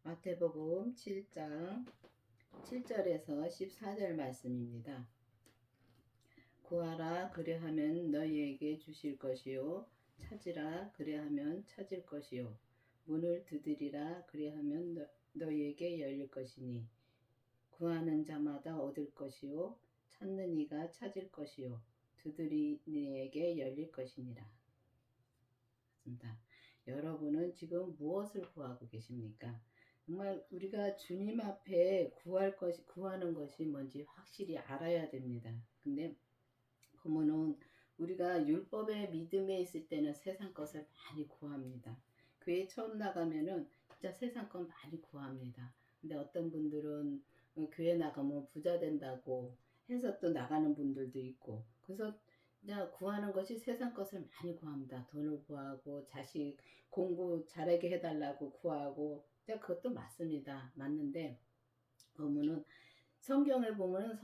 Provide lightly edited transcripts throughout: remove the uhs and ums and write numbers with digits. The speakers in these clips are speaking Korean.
마태복음 7장 7절에서 14절 말씀입니다. 구하라 그리하면 너희에게 주실 것이요 찾으라 그리하면 찾을 것이요 문을 두드리라 그리하면 너희에게 열릴 것이니 구하는 자마다 얻을 것이요 찾는 이가 찾을 것이요 두드리는 이에게 열릴 것이니라. 맞습니다. 여러분은 지금 무엇을 구하고 계십니까? 정말 우리가 주님 앞에 구하는 것이 뭔지 확실히 알아야 됩니다. 근데 보면은 우리가 율법의 믿음에 있을 때는 세상 것을 많이 구합니다. 교회 처음 나가면은 진짜 세상 것 많이 구합니다. 근데 어떤 분들은 교회 나가면 부자 된다고 해서 또 나가는 분들도 있고, 그래서 그냥 구하는 것이 세상 것을 많이 구합니다. 돈을 구하고 자식 공부 잘하게 해달라고 구하고, 그것도 맞습니다. 맞는데 보면은 성경은 보면은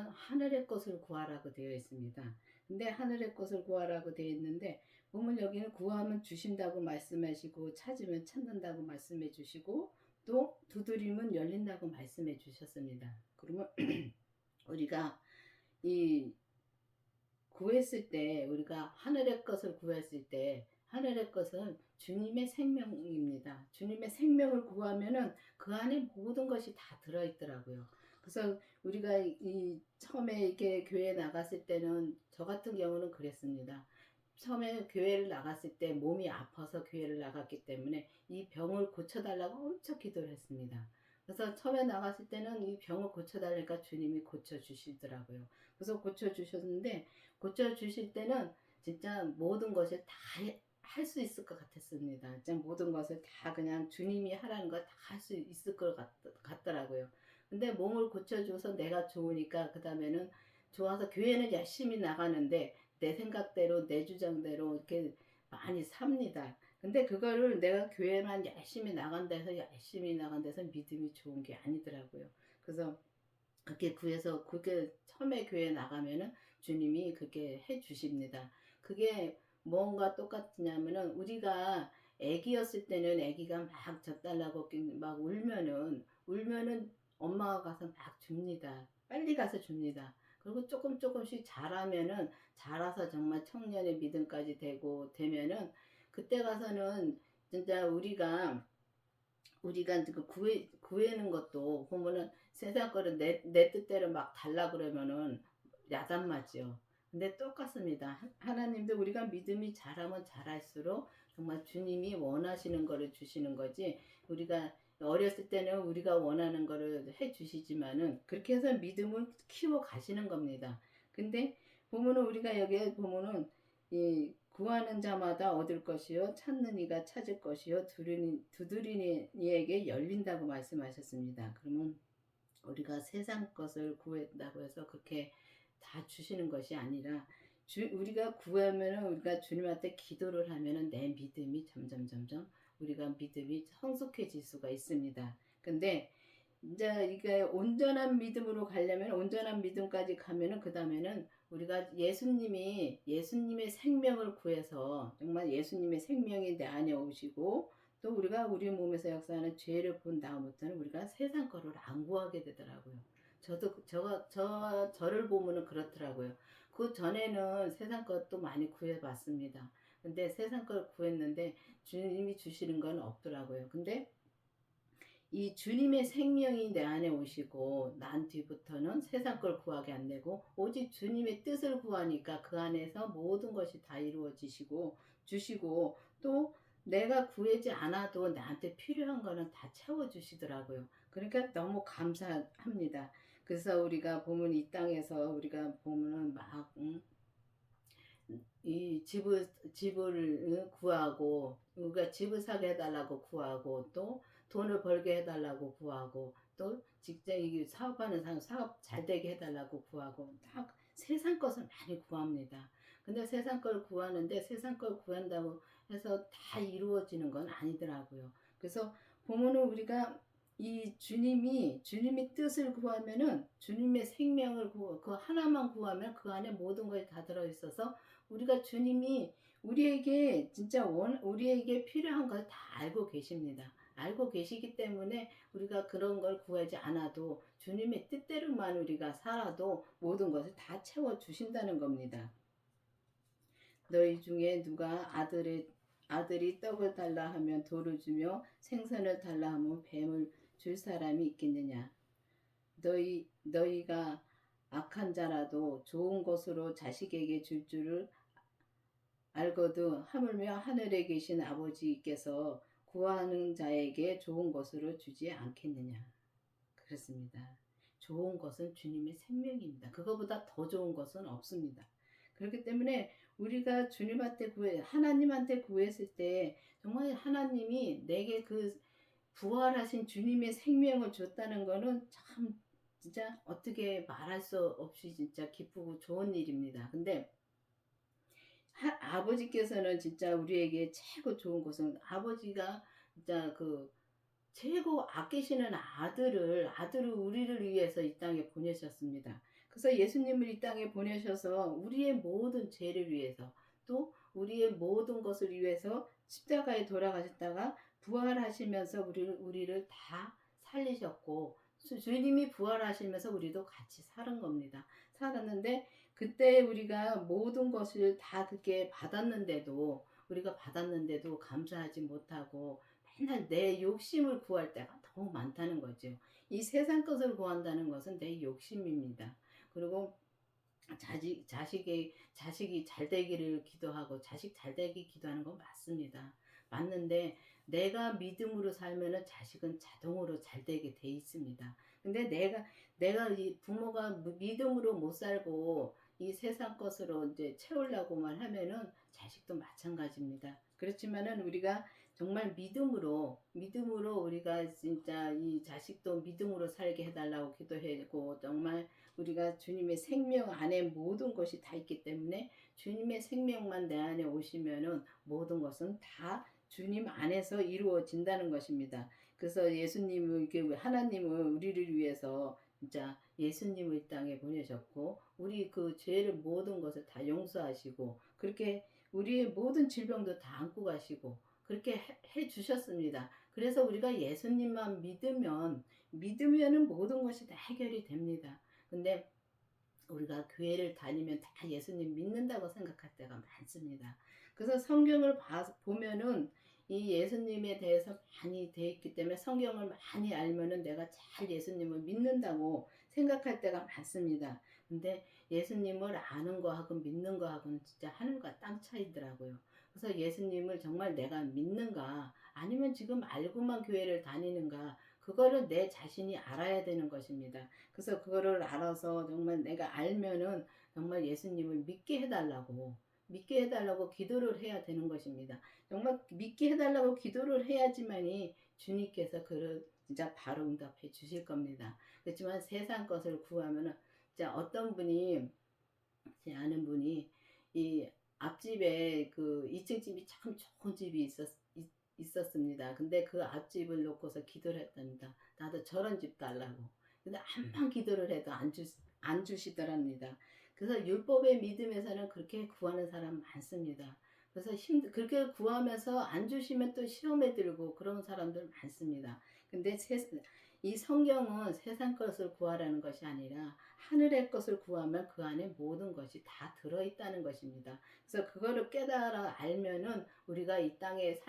하늘의 것을 구하라고 되어 있습니다. 근데 하늘의 것을 구하라고 되어 있는데 보면 여기는 구하면 주신다고 말씀하시고 찾으면 찾는다고 말씀해 주시고 또 두드리면 열린다고 말씀해 주셨습니다. 그러면 우리가 이 구했을 때 우리가 하늘의 것을 구했을 때 하늘의 것은 주님의 생명입니다. 주님의 생명을 구하면은 그 안에 모든 것이 다 들어있더라고요. 그래서 우리가 이 처음에 이렇게 교회 나갔을 때는 저 같은 경우는 그랬습니다. 처음에 교회를 나갔을 때 몸이 아파서 교회를 나갔기 때문에 이 병을 고쳐달라고 엄청 기도를 했습니다. 그래서 처음에 나갔을 때는 이 병을 고쳐달라니까 주님이 고쳐주시더라고요. 그래서 고쳐주셨는데 고쳐주실 때는 진짜 모든 것을 다 할 수 있을 것 같았습니다. 진짜 모든 것을 다 그냥 주님이 하라는 걸 다 할 수 있을 것 같더라고요. 근데 몸을 고쳐줘서 내가 좋으니까 그 다음에는 좋아서 교회는 열심히 나가는데 내 생각대로 내 주장대로 이렇게 많이 삽니다. 근데 그거를 내가 교회만 열심히 나간 데서 믿음이 좋은 게 아니더라고요. 그래서 그렇게 구해서 그렇게 처음에 교회 나가면은 주님이 그렇게 해 주십니다. 그게 뭔가 똑같냐면은 우리가 애기였을 때는 애기가 막 젖달라고 막 울면은 엄마가 가서 막 줍니다. 빨리 가서 줍니다. 그리고 조금씩 자라면은 자라서 정말 청년의 믿음까지 되면은 그때 가서는 진짜 우리가 그 구해는 것도 보면은 세상 거를 내 뜻대로 막 달라 그러면은 야단 맞죠. 근데 똑같습니다. 하나님도 우리가 믿음이 자라면 자랄수록 정말 주님이 원하시는 거를 주시는 거지. 우리가 어렸을 때는 우리가 원하는 거를 해 주시지만은 그렇게 해서 믿음을 키워 가시는 겁니다. 근데 보면은 우리가 여기에 보면은 이 구하는 자마다 얻을 것이요 찾는 이가 찾을 것이요 두드리는 이에게 열린다고 말씀하셨습니다. 그러면 우리가 세상 것을 구한다고 해서 그렇게 다 주시는 것이 아니라 우리가 구하면은 우리가 주님한테 기도를 하면은 내 믿음이 점점 우리가 믿음이 성숙해질 수가 있습니다. 근데 이제 이게 온전한 믿음으로 가려면 온전한 믿음까지 가면은 그 다음에는 우리가 예수님의 생명을 구해서 정말 예수님의 생명이 내 안에 오시고 또 우리가 우리 몸에서 역사하는 죄를 본 다음부터는 우리가 세상 거를 안 구하게 되더라고요. 저를 보면은 그렇더라고요. 그 전에는 세상 것도 많이 구해봤습니다. 근데 세상 걸 구했는데 주님이 주시는 건 없더라고요. 근데 이 주님의 생명이 내 안에 오시고 난 뒤부터는 세상 걸 구하게 안 되고 오직 주님의 뜻을 구하니까 그 안에서 모든 것이 다 이루어지시고 주시고 또 내가 구하지 않아도 나한테 필요한 거는 다 채워주시더라고요. 그러니까 너무 감사합니다. 그래서 우리가 보면 이 땅에서 우리가 보면은 막 이 집을 구하고 우리가 집을 사게 해달라고 구하고 또 돈을 벌게 해달라고 구하고 또 직장 이 사업하는 사람 사업 잘 되게 해달라고 구하고 딱 세상 것을 많이 구합니다. 근데 세상 걸 구하는데 세상 걸 구한다고 해서 다 이루어지는 건 아니더라고요. 그래서 보면은 우리가 이 주님이 뜻을 구하면은 주님의 생명을 그 하나만 구하면 그 안에 모든 것이 다 들어 있어서 우리가 주님이 우리에게 진짜 우리에게 필요한 걸 다 알고 계십니다. 알고 계시기 때문에 우리가 그런 걸 구하지 않아도 주님의 뜻대로만 우리가 살아도 모든 것을 다 채워 주신다는 겁니다. 너희 중에 누가 아들이 떡을 달라 하면 돌을 주며 생선을 달라 하면 뱀을 줄 사람이 있겠느냐. 너희가 악한 자라도 좋은 것으로 자식에게 줄 줄을 알거든 하물며 하늘에 계신 아버지께서 구하는 자에게 좋은 것으로 주지 않겠느냐. 그렇습니다. 좋은 것은 주님의 생명입니다. 그거보다 더 좋은 것은 없습니다. 그렇기 때문에 우리가 주님한테 하나님한테 구했을 때 정말 하나님이 내게 그 부활하신 주님의 생명을 줬다는 거는 참 진짜 어떻게 말할 수 없이 진짜 기쁘고 좋은 일입니다. 근데 아버지께서는 진짜 우리에게 최고 좋은 것은 아버지가 진짜 그 최고 아끼시는 아들을 우리를 위해서 이 땅에 보내셨습니다. 그래서 예수님을 이 땅에 보내셔서 우리의 모든 죄를 위해서 또 우리의 모든 것을 위해서 십자가에 돌아가셨다가 부활하시면서 우리를 다 살리셨고 주님이 부활하시면서 우리도 같이 살은 겁니다. 살았는데 그때 우리가 모든 것을 다 그렇게 받았는데도 감사하지 못하고 맨날 내 욕심을 구할 때가 너무 많다는 거죠. 이 세상 것을 구한다는 것은 내 욕심입니다. 그리고 자식이 잘 되기를 기도하고 자식 잘 되기 기도하는 건 맞습니다. 맞는데 내가 믿음으로 살면은 자식은 자동으로 잘 되게 돼 있습니다. 근데 내가 이 부모가 믿음으로 못 살고 이 세상 것으로 이제 채우려고만 하면은 자식도 마찬가지입니다. 그렇지만은 우리가 정말 믿음으로 우리가 진짜 이 자식도 믿음으로 살게 해달라고 기도하고 정말 우리가 주님의 생명 안에 모든 것이 다 있기 때문에 주님의 생명만 내 안에 오시면은 모든 것은 다 주님 안에서 이루어진다는 것입니다. 그래서 하나님은 우리를 위해서 진짜 예수님을 이 땅에 보내셨고 우리 그 죄를 모든 것을 다 용서하시고 그렇게 우리의 모든 질병도 다 안고 가시고 그렇게 해 주셨습니다. 그래서 우리가 예수님만 믿으면은 모든 것이 다 해결이 됩니다. 근데 우리가 교회를 다니면 다 예수님 믿는다고 생각할 때가 많습니다. 그래서 성경을 보면은 이 예수님에 대해서 많이 돼 있기 때문에 성경을 많이 알면은 내가 잘 예수님을 믿는다고 생각할 때가 많습니다. 근데 예수님을 아는 거하고 믿는 거하고는 진짜 하늘과 땅 차이더라고요. 그래서 예수님을 정말 내가 믿는가 아니면 지금 알고만 교회를 다니는가 그거를 내 자신이 알아야 되는 것입니다. 그래서 그거를 알아서 정말 내가 알면은 정말 예수님을 믿게 해달라고 기도를 해야 되는 것입니다. 정말 믿게 해달라고 기도를 해야지만이 주님께서 그를 진짜 바로 응답해 주실 겁니다. 그렇지만 세상 것을 구하면은 진짜 어떤 분이 제 아는 분이 이 앞집에 그 2층 집이 참 좋은 집이 있었습니다. 근데 그 앞집을 놓고서 기도를 했답니다. 나도 저런 집 달라고. 근데 암만 기도를 해도 안 주시더랍니다. 그래서 율법의 믿음에서는 그렇게 구하는 사람 많습니다. 그래서 그렇게 구하면서 안 주시면 또 시험에 들고 그런 사람들 많습니다. 근데 이 성경은 세상 것을 구하라는 것이 아니라 하늘의 것을 구하면 그 안에 모든 것이 다 들어있다는 것입니다. 그래서 그거를 깨달아 알면은 우리가 이 땅에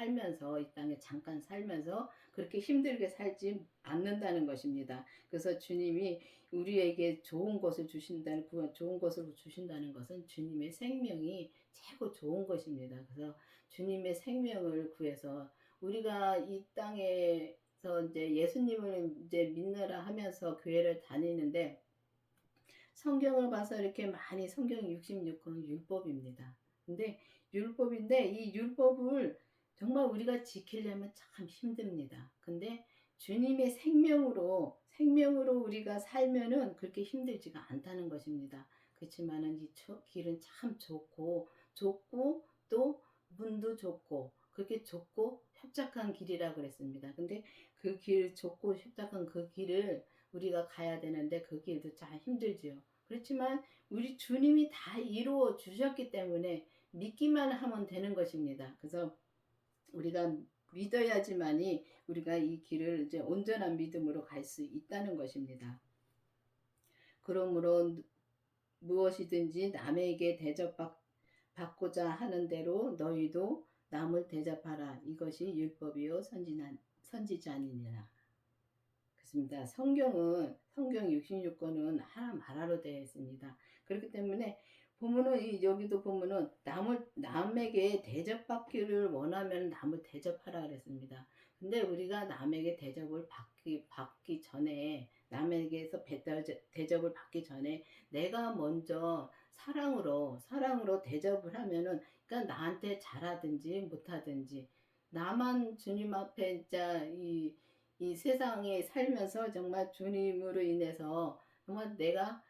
잠깐 살면서 그렇게 힘들게 살지 않는다는 것입니다. 그래서 주님이 우리에게 좋은 것을 주신다는 것은 주님의 생명이 최고 좋은 것입니다. 그래서 주님의 생명을 구해서 우리가 이 땅에서 이제 예수님을 이제 믿느라 하면서 교회를 다니는데 성경을 봐서 이렇게 많이 성경 66권은 율법입니다. 근데 율법인데 이 율법을 정말 우리가 지키려면 참 힘듭니다. 근데 주님의 생명으로 우리가 살면은 그렇게 힘들지가 않다는 것입니다. 그렇지만은 이 길은 참 좁고 또 문도 좁고 그렇게 좁고 협착한 길이라 그랬습니다. 근데 그 좁고 협착한 그 길을 우리가 가야 되는데 그 길도 참 힘들지요. 그렇지만 우리 주님이 다 이루어 주셨기 때문에 믿기만 하면 되는 것입니다. 그래서 우리가 믿어야지만이 우리가 이 길을 이제 온전한 믿음으로 갈 수 있다는 것입니다. 그러므로 무엇이든지 남에게 대접받고자 하는 대로 너희도 남을 대접하라. 이것이 율법이요 선지자니라. 그렇습니다. 성경 66권은 하나 말하러 되어 있습니다. 그렇기 때문에 보면은 여기도 보면은 남에게 대접받기를 원하면 남을 대접하라 그랬습니다. 근데 우리가 남에게 대접을 받기 전에 남에게서 대접을 받기 전에 내가 먼저 사랑으로 대접을 하면은 그러니까 나한테 잘하든지 못하든지 나만 주님 앞에 진짜 이 세상에 살면서 정말 주님으로 인해서 정말 내가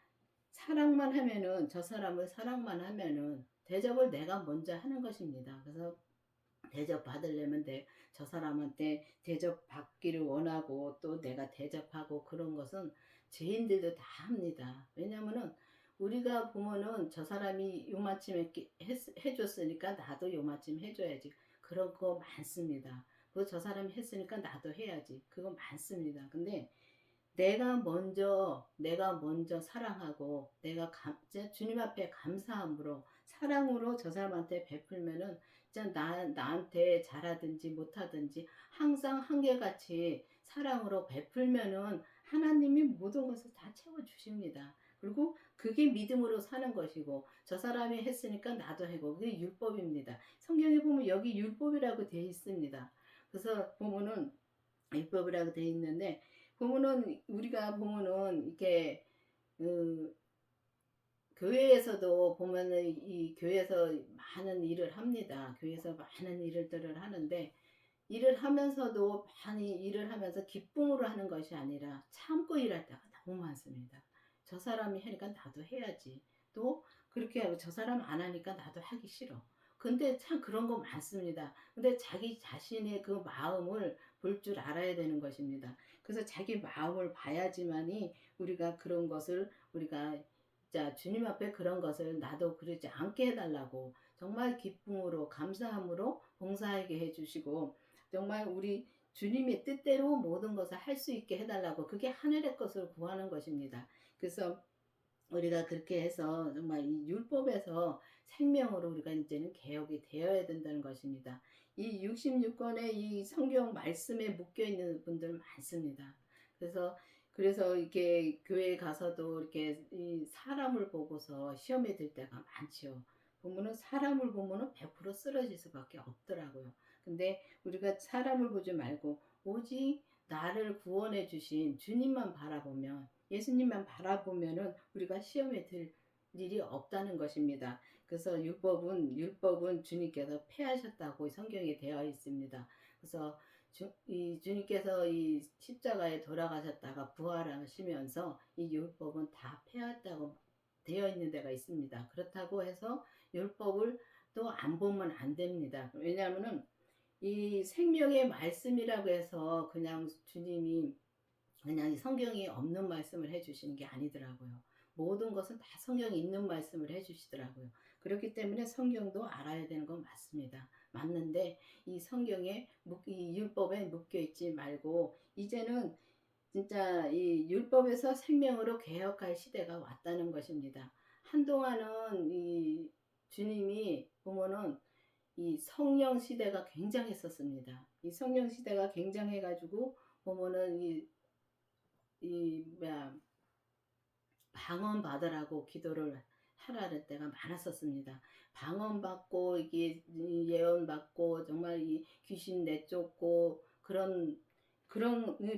사랑만 하면은 저 사람을 사랑만 하면은 대접을 내가 먼저 하는 것입니다. 그래서 대접 받으려면 저 사람한테 대접 받기를 원하고 또 내가 대접하고 그런 것은 죄인들도 다 합니다. 왜냐면은 우리가 보면은 저 사람이 요마침 해줬으니까 나도 요마침 해줘야지. 그런 거 많습니다. 그리고 저 사람이 했으니까 나도 해야지. 그거 많습니다. 근데 내가 먼저 사랑하고 주님 앞에 감사함으로 사랑으로 저 사람한테 베풀면은 진짜 나한테 잘하든지 못하든지 항상 한결같이 사랑으로 베풀면은 하나님이 모든 것을 다 채워주십니다. 그리고 그게 믿음으로 사는 것이고 저 사람이 했으니까 나도 하고 그게 율법입니다. 성경에 보면 여기 율법이라고 되어 있습니다. 그래서 보면은 율법이라고 되어 있는데 보면은 우리가 보면은 이렇게 교회에서도 보면은 이 교회에서 많은 일을 합니다. 교회에서 많은 일들을 하는데 일을 하면서도 많이 일을 하면서 기쁨으로 하는 것이 아니라 참고 일할 때가 너무 많습니다. 저 사람이 하니까 나도 해야지. 또 그렇게 하고 저 사람 안 하니까 나도 하기 싫어. 근데 참 그런 거 많습니다. 근데 자기 자신의 그 마음을 볼 줄 알아야 되는 것입니다. 그래서 자기 마음을 봐야지만이 우리가 그런 것을 우리가 자 주님 앞에 그런 것을 나도 그러지 않게 해달라고 정말 기쁨으로 감사함으로 봉사하게 해주시고 정말 우리 주님의 뜻대로 모든 것을 할 수 있게 해달라고 그게 하늘의 것을 구하는 것입니다. 그래서 우리가 그렇게 해서 정말 이 율법에서 생명으로 우리가 이제는 개혁이 되어야 된다는 것입니다. 이 66권의 이 성경 말씀에 묶여 있는 분들 많습니다. 그래서 이렇게 교회에 가서도 이렇게 이 사람을 보고서 시험에 들 때가 많지요. 보면은 사람을 보면은 100% 쓰러질 수밖에 없더라고요. 근데 우리가 사람을 보지 말고 오직 나를 구원해 주신 주님만 바라보면 예수님만 바라보면은 우리가 시험에 들 일이 없다는 것입니다. 그래서 율법은 주님께서 폐하셨다고 성경에 되어 있습니다. 그래서 주님께서 이 십자가에 돌아가셨다가 부활하시면서 이 율법은 다 폐하였다고 되어 있는 데가 있습니다. 그렇다고 해서 율법을 또 안 보면 안 됩니다. 왜냐하면은 이 생명의 말씀이라고 해서 그냥 주님이 그냥 성경이 없는 말씀을 해주시는 게 아니더라고요. 모든 것은 다 성경에 있는 말씀을 해주시더라고요. 그렇기 때문에 성경도 알아야 되는 건 맞습니다. 맞는데 이 이 율법에 묶여 있지 말고 이제는 진짜 이 율법에서 생명으로 개혁할 시대가 왔다는 것입니다. 한동안은 이 주님이 보면은 이 성령 시대가 굉장했었습니다. 이 성령 시대가 굉장해가지고 보면은 뭐야 방언 받으라고 기도를 하라는 때가 많았었습니다. 방언 받고 이게 예언 받고 정말 이 귀신 내쫓고 그런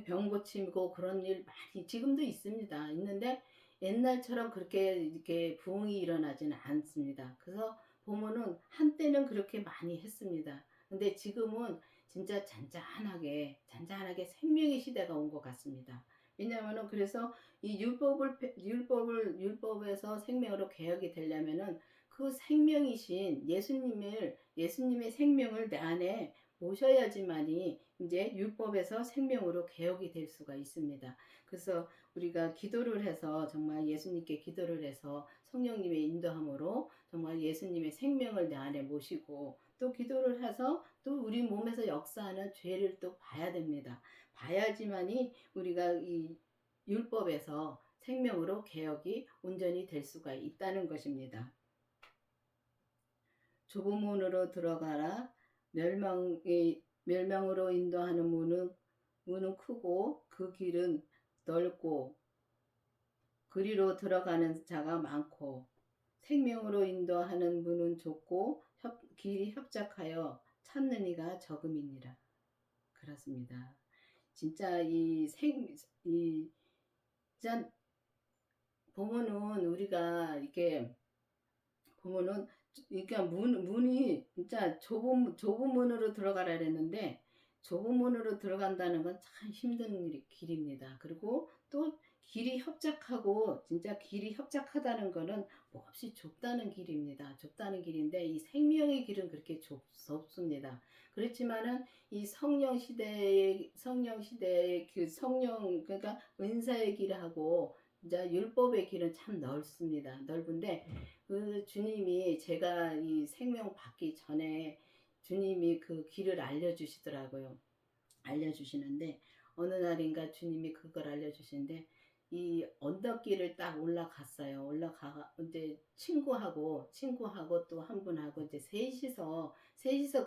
병 고치고 그런 일 많이 지금도 있습니다. 있는데 옛날처럼 그렇게 이렇게 부흥이 일어나지는 않습니다. 그래서 보면은 한때는 그렇게 많이 했습니다. 근데 지금은 진짜 잔잔하게 생명의 시대가 온 것 같습니다. 왜냐하면은 그래서 이 율법에서 생명으로 개혁이 되려면은 그 생명이신 예수님의 생명을 내 안에 모셔야지만이 이제 율법에서 생명으로 개혁이 될 수가 있습니다. 그래서 우리가 기도를 해서 정말 예수님께 기도를 해서 성령님의 인도함으로 정말 예수님의 생명을 내 안에 모시고 또 기도를 해서 또 우리 몸에서 역사하는 죄를 또 봐야 됩니다. 봐야지만이 우리가 이 율법에서 생명으로 개혁이 온전히 될 수가 있다는 것입니다. 좁은 문으로 들어가라. 멸망으로 인도하는 문은 크고 그 길은 넓고 그리로 들어가는 자가 많고 생명으로 인도하는 문은 좁고 길이 협착하여 찾는 이가 적음이니라. 그렇습니다. 진짜 진짜 보면은 우리가 이렇게 보면은 그러니까 문이 진짜 좁은 문으로 들어가라 그랬는데 좁은 문으로 들어간다는 건 참 힘든 길입니다. 그리고 또 길이 협착하고 진짜 길이 협착하다는 거는 몹시 좁다는 길입니다. 좁다는 길인데 이 생명의 길은 그렇게 좁습니다. 그렇지만은 이 성령 시대의 그 성령 그러니까 은사의 길하고 이제 율법의 길은 참 넓습니다. 넓은데 그 주님이 제가 이 생명 받기 전에 주님이 그 길을 알려주시더라고요. 알려주시는데 어느 날인가 주님이 그걸 알려주시는데 이 언덕길을 딱 올라갔어요. 올라가 이제 친구하고 또 한 분하고 이제 셋이서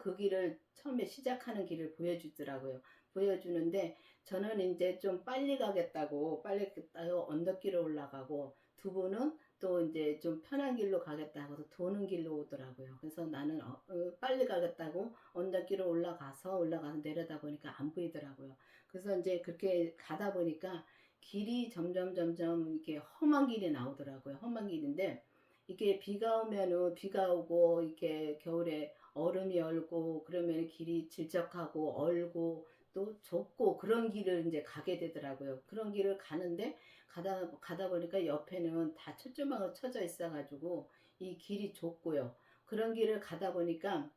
그 길을 처음에 시작하는 길을 보여주더라고요. 보여주는데 저는 이제 좀 빨리 가겠다고 언덕길을 올라가고 두 분은 또 이제 좀 편한 길로 가겠다고 해서 도는 길로 오더라고요. 그래서 나는 빨리 가겠다고 언덕길을 올라가서 내려다 보니까 안 보이더라고요. 그래서 이제 그렇게 가다 보니까 길이 점점 이렇게 험한 길이 나오더라고요. 험한 길인데 이게 비가 오고 이렇게 겨울에 얼음이 얼고 그러면 길이 질적하고 얼고 또 좁고 그런 길을 이제 가게 되더라고요. 그런 길을 가는데 가다 보니까 옆에는 다 철조망으로 쳐져 있어가지고 이 길이 좁고요. 그런 길을 가다 보니까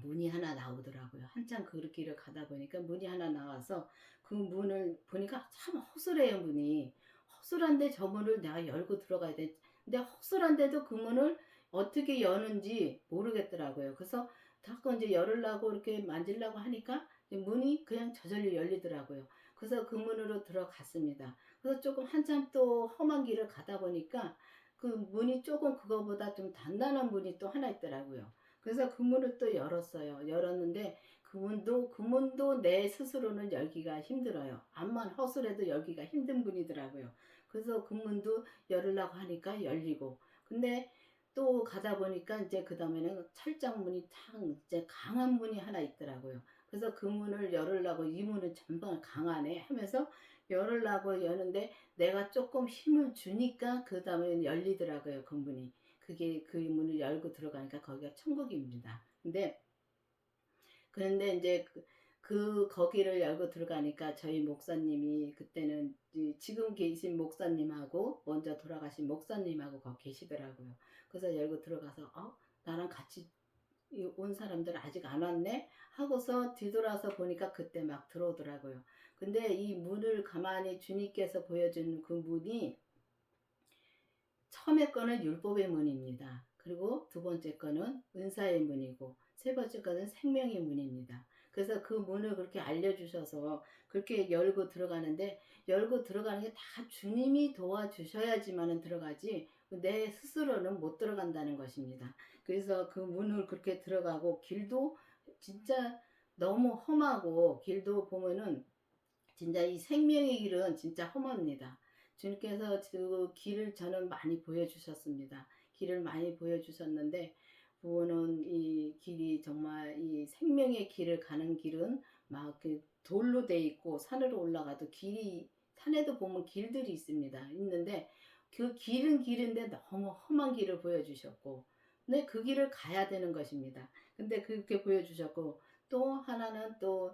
문이 하나 나오더라고요. 한참 그 길을 가다 보니까 문이 하나 나와서 그 문을 보니까 참 허술해요, 문이. 허술한데 저 문을 내가 열고 들어가야 돼. 근데 허술한데도 그 문을 어떻게 여는지 모르겠더라고요. 그래서 자꾸 이제 열으려고 이렇게 만지려고 하니까 문이 그냥 저절로 열리더라고요. 그래서 그 문으로 들어갔습니다. 그래서 조금 한참 또 험한 길을 가다 보니까 그 문이 조금 그거보다 좀 단단한 문이 또 하나 있더라고요. 그래서 그 문을 또 열었어요. 열었는데 그 문도 내 스스로는 열기가 힘들어요. 암만 허술해도 열기가 힘든 문이더라고요. 그래서 그 문도 열으려고 하니까 열리고. 근데 또 가다 보니까 이제 그 다음에는 철장 문이 이제 강한 문이 하나 있더라고요. 그래서 그 문을 열으려고 이 문은 전방 강하네 하면서 열으려고 여는데 내가 조금 힘을 주니까 그 다음에 열리더라고요. 그 문이. 그게 그 문을 열고 들어가니까 거기가 천국입니다. 그런데 이제 거기를 열고 들어가니까 저희 목사님이 그때는 지금 계신 목사님하고 먼저 돌아가신 목사님하고 거기 계시더라고요. 그래서 열고 들어가서 나랑 같이 온 사람들 아직 안 왔네 하고서 뒤돌아서 보니까 그때 막 들어오더라고요. 근데 이 문을 가만히 주님께서 보여준 그 문이 처음에 거는 율법의 문입니다. 그리고 두 번째 거는 은사의 문이고 세 번째 거는 생명의 문입니다. 그래서 그 문을 그렇게 알려주셔서 그렇게 열고 들어가는데 열고 들어가는 게 다 주님이 도와주셔야지만은 들어가지 내 스스로는 못 들어간다는 것입니다. 그래서 그 문을 그렇게 들어가고 길도 진짜 너무 험하고 길도 보면은 진짜 이 생명의 길은 진짜 험합니다. 주님께서 그 길을 저는 많이 보여주셨습니다. 길을 많이 보여주셨는데 부모는 이 길이 정말 이 생명의 길을 가는 길은 막 그 돌로 돼 있고 산으로 올라가도 길이 산에도 보면 길들이 있는데 그 길은 길인데 너무 험한 길을 보여주셨고 근데 그 길을 가야 되는 것입니다. 근데 그렇게 보여주셨고 또 하나는 또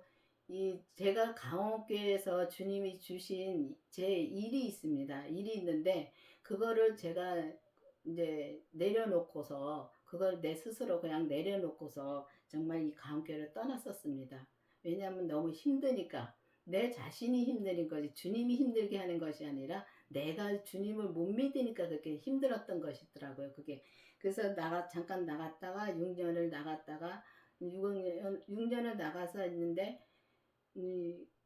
제가 강원교회에서 주님이 주신 제 일이 있습니다. 일이 있는데 그거를 제가 이제 내려놓고서 그걸 내 스스로 그냥 내려놓고서 정말 이 강원교회를 떠났었습니다. 왜냐하면 너무 힘드니까 내 자신이 힘든 거지 주님이 힘들게 하는 것이 아니라 내가 주님을 못 믿으니까 그렇게 힘들었던 것이더라고요. 그게 그래서 잠깐 나갔다가 6년을 나갔다가 6년을 나가서 있는데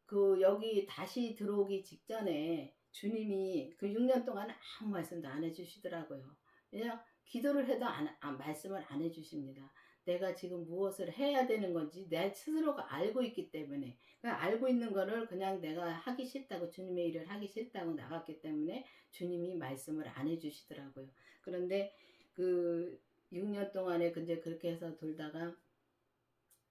그 여기 다시 들어오기 직전에 주님이 그 6년 동안 아무 말씀도 안 해주시더라고요. 그냥 기도를 해도 말씀을 안 해주십니다. 내가 지금 무엇을 해야 되는 건지 내 스스로가 알고 있기 때문에 그냥 알고 있는 거를 그냥 내가 하기 싫다고 주님의 일을 하기 싫다고 나갔기 때문에 주님이 말씀을 안 해주시더라고요. 그런데 그 6년 동안에 이제 그렇게 해서 돌다가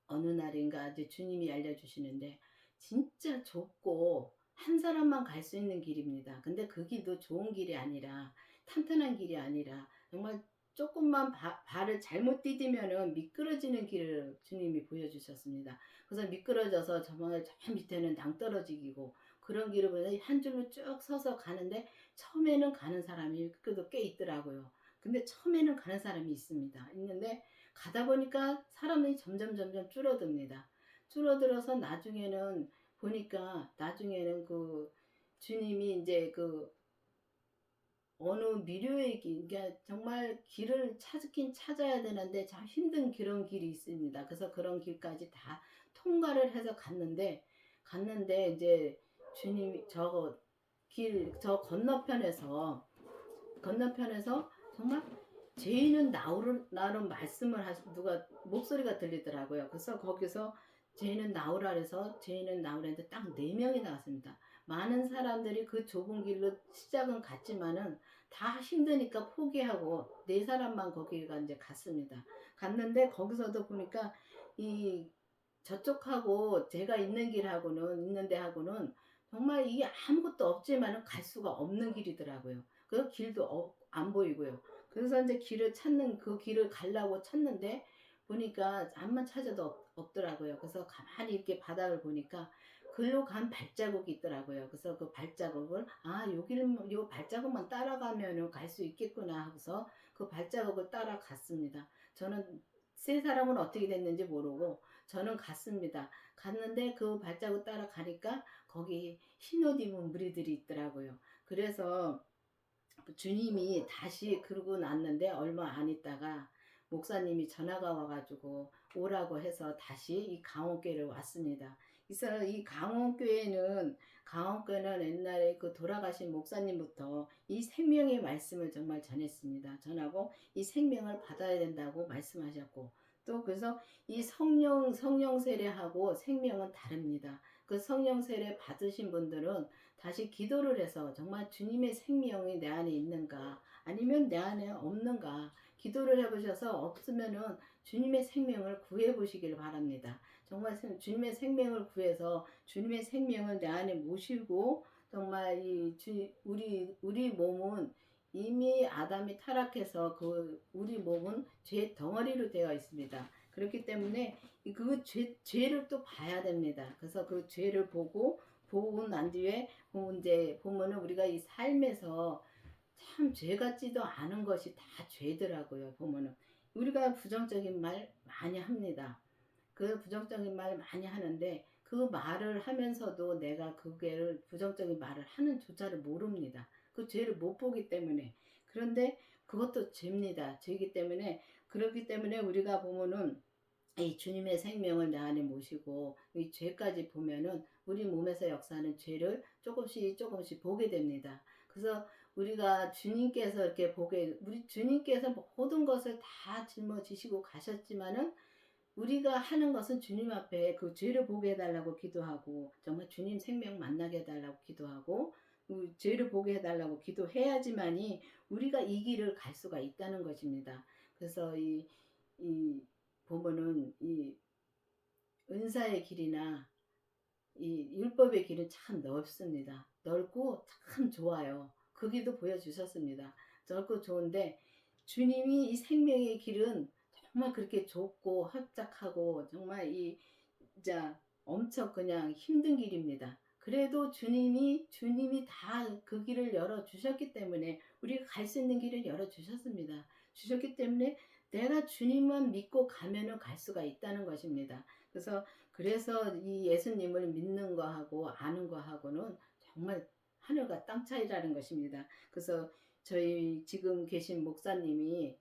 어느 날인가 이제 주님이 알려주시는데 진짜 좁고 한 사람만 갈 수 있는 길입니다. 근데 그 길도 좋은 길이 아니라 탄탄한 길이 아니라 정말 조금만 발을 잘못 디디면은 미끄러지는 길을 주님이 보여주셨습니다. 그래서 미끄러져서 정말 저 밑에는 낭떠러지기고 그런 길을 보면 한 줄로 쭉 서서 가는데 처음에는 가는 사람이 그래도 꽤 있더라고요. 근데 처음에는 가는 사람이 있는데 가다 보니까 사람이 점점 줄어듭니다. 줄어들어서 나중에는 보니까 나중에는 그 주님이 이제 그 어느 미료의 길, 그러니까 정말 길을 찾긴 찾아야 되는데 참 힘든 그런 길이 있습니다. 그래서 그런 길까지 다 통과를 해서 갔는데 이제 주님이 저 건너편에서 정말 죄인은 나오라는 말씀을 누가 목소리가 들리더라고요. 그래서 거기서 죄인은 나오라 그래서 죄인은 나오라 했는데 딱 4명이 나왔습니다. 많은 사람들이 그 좁은 길로 시작은 갔지만은 다 힘드니까 포기하고 4사람만 거기가 이제 갔습니다. 갔는데 거기서도 보니까 이 저쪽하고 제가 있는 데하고는 정말 이게 아무것도 없지만은 갈 수가 없는 길이더라고요. 그 길도 안 보이고요. 그래서 이제 그 길을 가려고 찾는데 보니까 암만 찾아도 없더라고요. 그래서 가만히 이렇게 바닥을 보니까 글로 간 발자국이 있더라고요. 그래서 그 발자국을 요 발자국만 따라가면 갈 수 있겠구나 하고서 그 발자국을 따라갔습니다. 저는 3사람은 어떻게 됐는지 모르고 저는 갔습니다. 갔는데 그 발자국 따라가니까 거기 흰옷 입은 무리들이 있더라고요. 그래서 주님이 다시 그러고 났는데 얼마 안 있다가 목사님이 전화가 와가지고 오라고 해서 다시 이 강원교회를 왔습니다. 그래서 이 강원교회는 옛날에 그 돌아가신 목사님부터 이 생명의 말씀을 정말 전하고 이 생명을 받아야 된다고 말씀하셨고 또 그래서 이 성령 세례하고 생명은 다릅니다. 그 성령 세례 받으신 분들은 다시 기도를 해서 정말 주님의 생명이 내 안에 있는가 아니면 내 안에 없는가 기도를 해보셔서 없으면은 주님의 생명을 구해보시길 바랍니다. 정말 주님의 생명을 구해서 주님의 생명을 내 안에 모시고 정말 우리 몸은 이미 아담이 타락해서 우리 몸은 죄 덩어리로 되어 있습니다. 그렇기 때문에 죄를 또 봐야 됩니다. 그래서 그 죄를 보고 난 뒤에 이제 보면은 우리가 이 삶에서 참 죄 같지도 않은 것이 다 죄더라고요. 보면은 우리가 부정적인 말 많이 합니다. 그 부정적인 말 많이 하는데 그 말을 하면서도 내가 그게를 부정적인 말을 하는 조차를 모릅니다. 그 죄를 못 보기 때문에. 그런데 그것도 죄입니다. 죄이기 때문에 그렇기 때문에 우리가 보면은 이 주님의 생명을 내 안에 모시고 이 죄까지 보면은 우리 몸에서 역사하는 죄를 조금씩 보게 됩니다. 그래서 우리가 주님께서 우리 주님께서 모든 것을 다 짊어지시고 가셨지만은 우리가 하는 것은 주님 앞에 그 죄를 보게 해달라고 기도하고 정말 주님 생명 만나게 해달라고 기도하고 죄를 보게 해달라고 기도해야지만이 우리가 이 길을 갈 수가 있다는 것입니다. 그래서 이 보면은 이 은사의 길이나 이 율법의 길은 참 넓습니다. 넓고 참 좋아요. 그 길도 보여주셨습니다. 넓고 좋은데 주님이 이 생명의 길은 정말 그렇게 좁고 합작하고 정말 진짜 엄청 그냥 힘든 길입니다. 그래도 주님이 다 그 길을 열어 주셨기 때문에 우리가 갈 수 있는 길을 열어 주셨습니다. 주셨기 때문에 내가 주님만 믿고 가면은 갈 수가 있다는 것입니다. 그래서 그래서 이 예수님을 믿는 거하고 아는 거하고는 정말 하늘과 땅 차이라는 것입니다. 그래서 저희 지금 계신 목사님이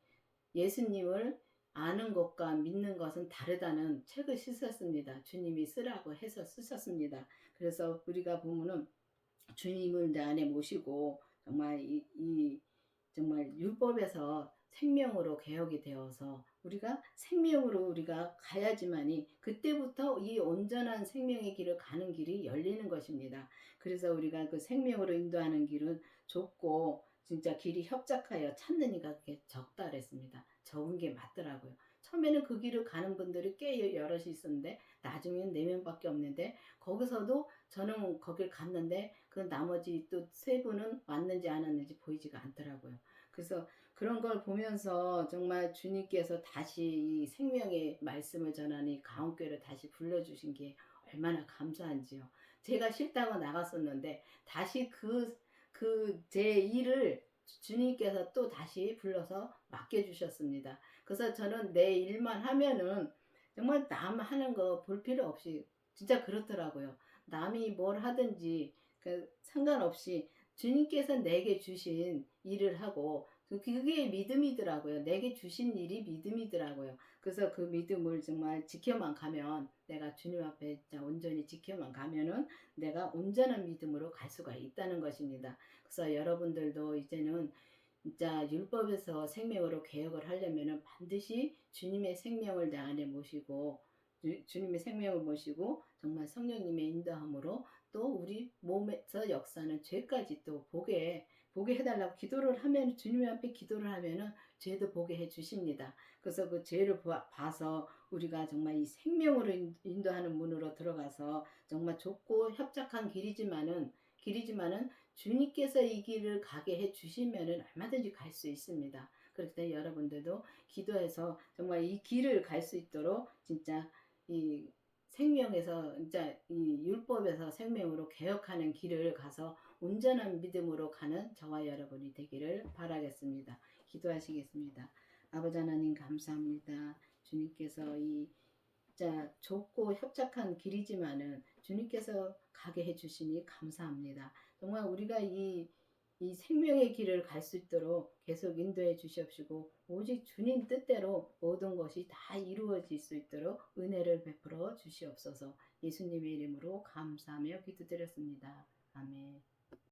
예수님을 아는 것과 믿는 것은 다르다는 책을 쓰셨습니다. 주님이 쓰라고 해서 쓰셨습니다. 그래서 우리가 보면은 주님을 내 안에 모시고 정말 정말 율법에서 생명으로 개혁이 되어서 우리가 생명으로 우리가 가야지만이 그때부터 이 온전한 생명의 길을 가는 길이 열리는 것입니다. 그래서 우리가 그 생명으로 인도하는 길은 좁고 진짜 길이 협착하여 찾는 이가 그렇게 적다 그랬습니다. 적은 게 맞더라고요. 처음에는 그 길을 가는 분들이 꽤 여럿이 있었는데 나중엔 4명밖에 없는데 거기서도 저는 거길 갔는데 그 나머지 또 3분은 왔는지 안 왔는지 보이지가 않더라고요. 그래서 그런 걸 보면서 정말 주님께서 다시 이 생명의 말씀을 전하니 가온교회를 다시 불러주신 게 얼마나 감사한지요. 제가 싫다고 나갔었는데 다시 제 일을 주님께서 또 다시 불러서 맡겨주셨습니다. 그래서 저는 내 일만 하면은 정말 남 하는 거 볼 필요 없이 진짜 그렇더라고요. 남이 뭘 하든지 상관없이 주님께서 내게 주신 일을 하고 그게 믿음이더라고요. 내게 주신 일이 믿음이더라고요. 그래서 그 믿음을 정말 지켜만 가면 내가 주님 앞에 온전히 지켜만 가면은 내가 온전한 믿음으로 갈 수가 있다는 것입니다. 그래서 여러분들도 이제는 진짜 율법에서 생명으로 개혁을 하려면은 반드시 주님의 생명을 내 안에 모시고 주님의 생명을 모시고 정말 성령님의 인도함으로 또 우리 몸에서 역사는 죄까지 또 보게 해달라고 기도를 하면 주님 앞에 기도를 하면은 죄도 보게 해 주십니다. 그래서 그 죄를 봐서 우리가 정말 이 생명으로 인도하는 문으로 들어가서 정말 좁고 협착한 길이지만은 주님께서 이 길을 가게 해 주시면은 얼마든지 갈 수 있습니다. 그렇기 때문에 여러분들도 기도해서 정말 이 길을 갈 수 있도록 진짜 이 생명에서 진짜 이 율법에서 생명으로 개혁하는 길을 가서 온전한 믿음으로 가는 저와 여러분이 되기를 바라겠습니다. 기도하시겠습니다. 아버지 하나님 감사합니다. 주님께서 이 진짜 좁고 협착한 길이지만은 주님께서 가게 해주시니 감사합니다. 정말 우리가 이 생명의 길을 갈 수 있도록 계속 인도해 주시옵시고 오직 주님 뜻대로 모든 것이 다 이루어질 수 있도록 은혜를 베풀어 주시옵소서. 예수님의 이름으로 감사하며 기도드렸습니다. 아멘.